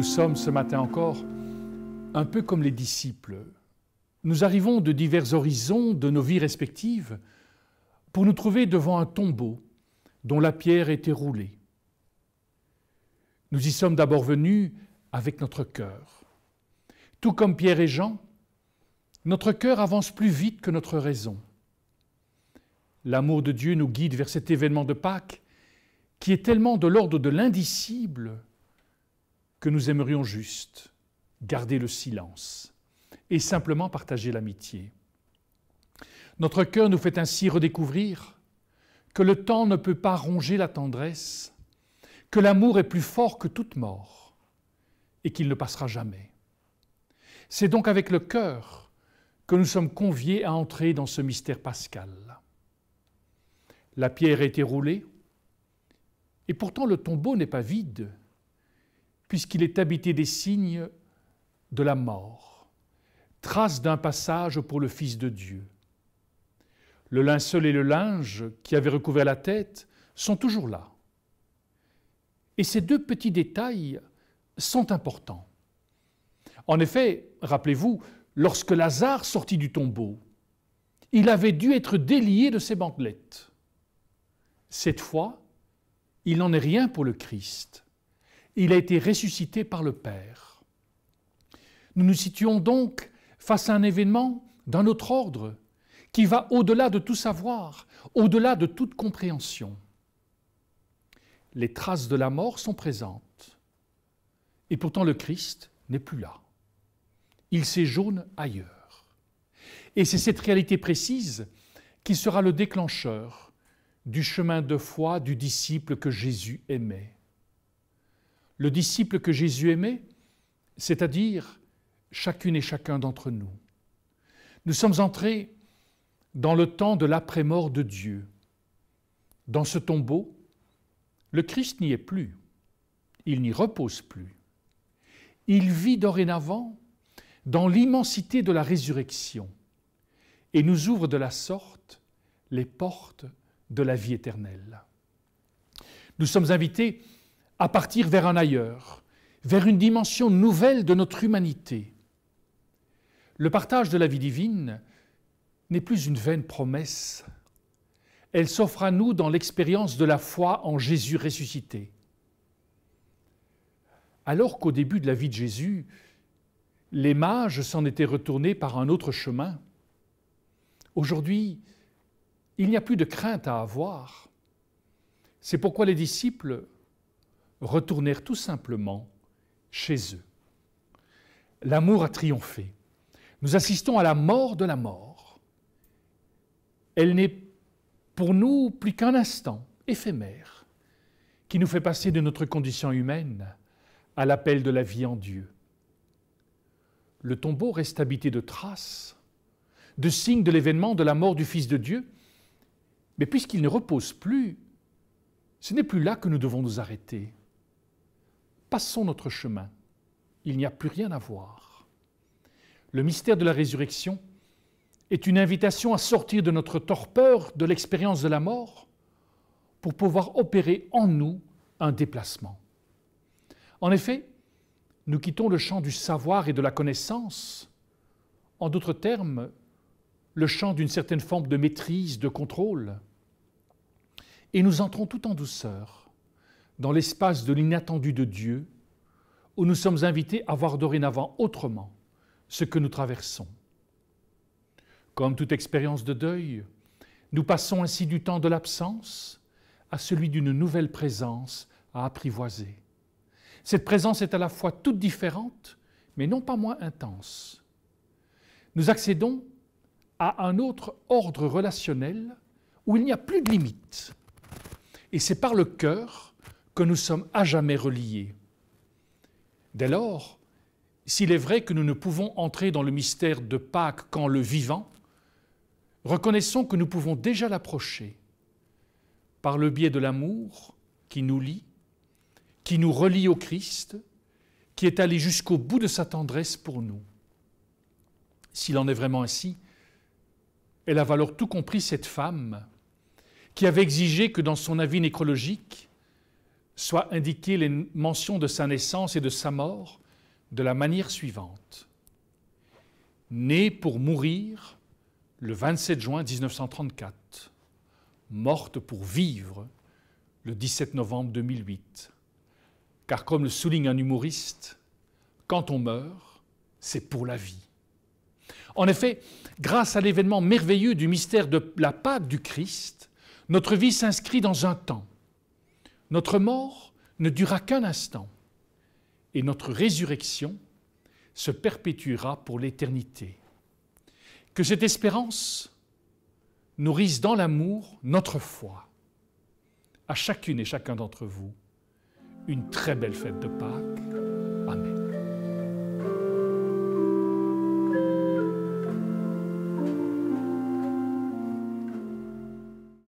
sommes ce matin encore un peu comme les disciples. Nous arrivons de divers horizons de nos vies respectives pour nous trouver devant un tombeau dont la pierre était roulée. Nous y sommes d'abord venus avec notre cœur. Tout comme Pierre et Jean, notre cœur avance plus vite que notre raison. L'amour de Dieu nous guide vers cet événement de Pâques qui est tellement de l'ordre de l'indicible que nous aimerions juste garder le silence et simplement partager l'amitié. Notre cœur nous fait ainsi redécouvrir que le temps ne peut pas ronger la tendresse, que l'amour est plus fort que toute mort et qu'il ne passera jamais. C'est donc avec le cœur que nous sommes conviés à entrer dans ce mystère pascal. La pierre a été roulée, et pourtant le tombeau n'est pas vide, puisqu'il est habité des signes de la mort, trace d'un passage pour le Fils de Dieu. Le linceul et le linge qui avaient recouvert la tête sont toujours là. Et ces deux petits détails sont importants. En effet, rappelez-vous, lorsque Lazare sortit du tombeau, il avait dû être délié de ses bandelettes. Cette fois, il n'en est rien pour le Christ. Il a été ressuscité par le Père. Nous nous situons donc face à un événement d'un autre ordre qui va au-delà de tout savoir, au-delà de toute compréhension. Les traces de la mort sont présentes et pourtant le Christ n'est plus là. Il séjourne ailleurs. Et c'est cette réalité précise qui sera le déclencheur du chemin de foi du disciple que Jésus aimait. Le disciple que Jésus aimait, c'est-à-dire chacune et chacun d'entre nous. Nous sommes entrés dans le temps de l'après-mort de Dieu. Dans ce tombeau, le Christ n'y est plus, il n'y repose plus. Il vit dorénavant dans l'immensité de la résurrection et nous ouvre de la sorte les portes de la vie éternelle. Nous sommes invités à partir vers un ailleurs, vers une dimension nouvelle de notre humanité. Le partage de la vie divine n'est plus une vaine promesse. Elle s'offre à nous dans l'expérience de la foi en Jésus ressuscité. Alors qu'au début de la vie de Jésus, les mages s'en étaient retournés par un autre chemin, aujourd'hui, il n'y a plus de crainte à avoir. C'est pourquoi les disciples retournèrent tout simplement chez eux. L'amour a triomphé. Nous assistons à la mort de la mort. Elle n'est pour nous plus qu'un instant éphémère qui nous fait passer de notre condition humaine à l'appel de la vie en Dieu. Le tombeau reste habité de traces, de signes de l'événement de la mort du Fils de Dieu, mais puisqu'il ne repose plus, ce n'est plus là que nous devons nous arrêter. Passons notre chemin, il n'y a plus rien à voir. Le mystère de la résurrection est une invitation à sortir de notre torpeur, de l'expérience de la mort, pour pouvoir opérer en nous un déplacement. En effet, nous quittons le champ du savoir et de la connaissance, en d'autres termes, le champ d'une certaine forme de maîtrise, de contrôle, et nous entrons tout en douceur dans l'espace de l'inattendu de Dieu, où nous sommes invités à voir dorénavant autrement ce que nous traversons. Comme toute expérience de deuil, nous passons ainsi du temps de l'absence à celui d'une nouvelle présence à apprivoiser. Cette présence est à la fois toute différente, mais non pas moins intense. Nous accédons à un autre ordre relationnel où il n'y a plus de limites. Et c'est par le cœur que nous sommes à jamais reliés. Dès lors, s'il est vrai que nous ne pouvons entrer dans le mystère de Pâques qu'en le vivant, reconnaissons que nous pouvons déjà l'approcher par le biais de l'amour qui nous lie, qui nous relie au Christ, qui est allé jusqu'au bout de sa tendresse pour nous. S'il en est vraiment ainsi, elle a alors tout compris, cette femme qui avait exigé que dans son avis nécrologique, soient indiquées les mentions de sa naissance et de sa mort de la manière suivante. Né pour mourir le 27 juin 1934, morte pour vivre le 17 novembre 2008. Car comme le souligne un humoriste, quand on meurt, c'est pour la vie. En effet, grâce à l'événement merveilleux du mystère de la Pâque du Christ, notre vie s'inscrit dans un temps. Notre mort ne durera qu'un instant et notre résurrection se perpétuera pour l'éternité. Que cette espérance nourrisse dans l'amour notre foi. À chacune et chacun d'entre vous, une très belle fête de Pâques.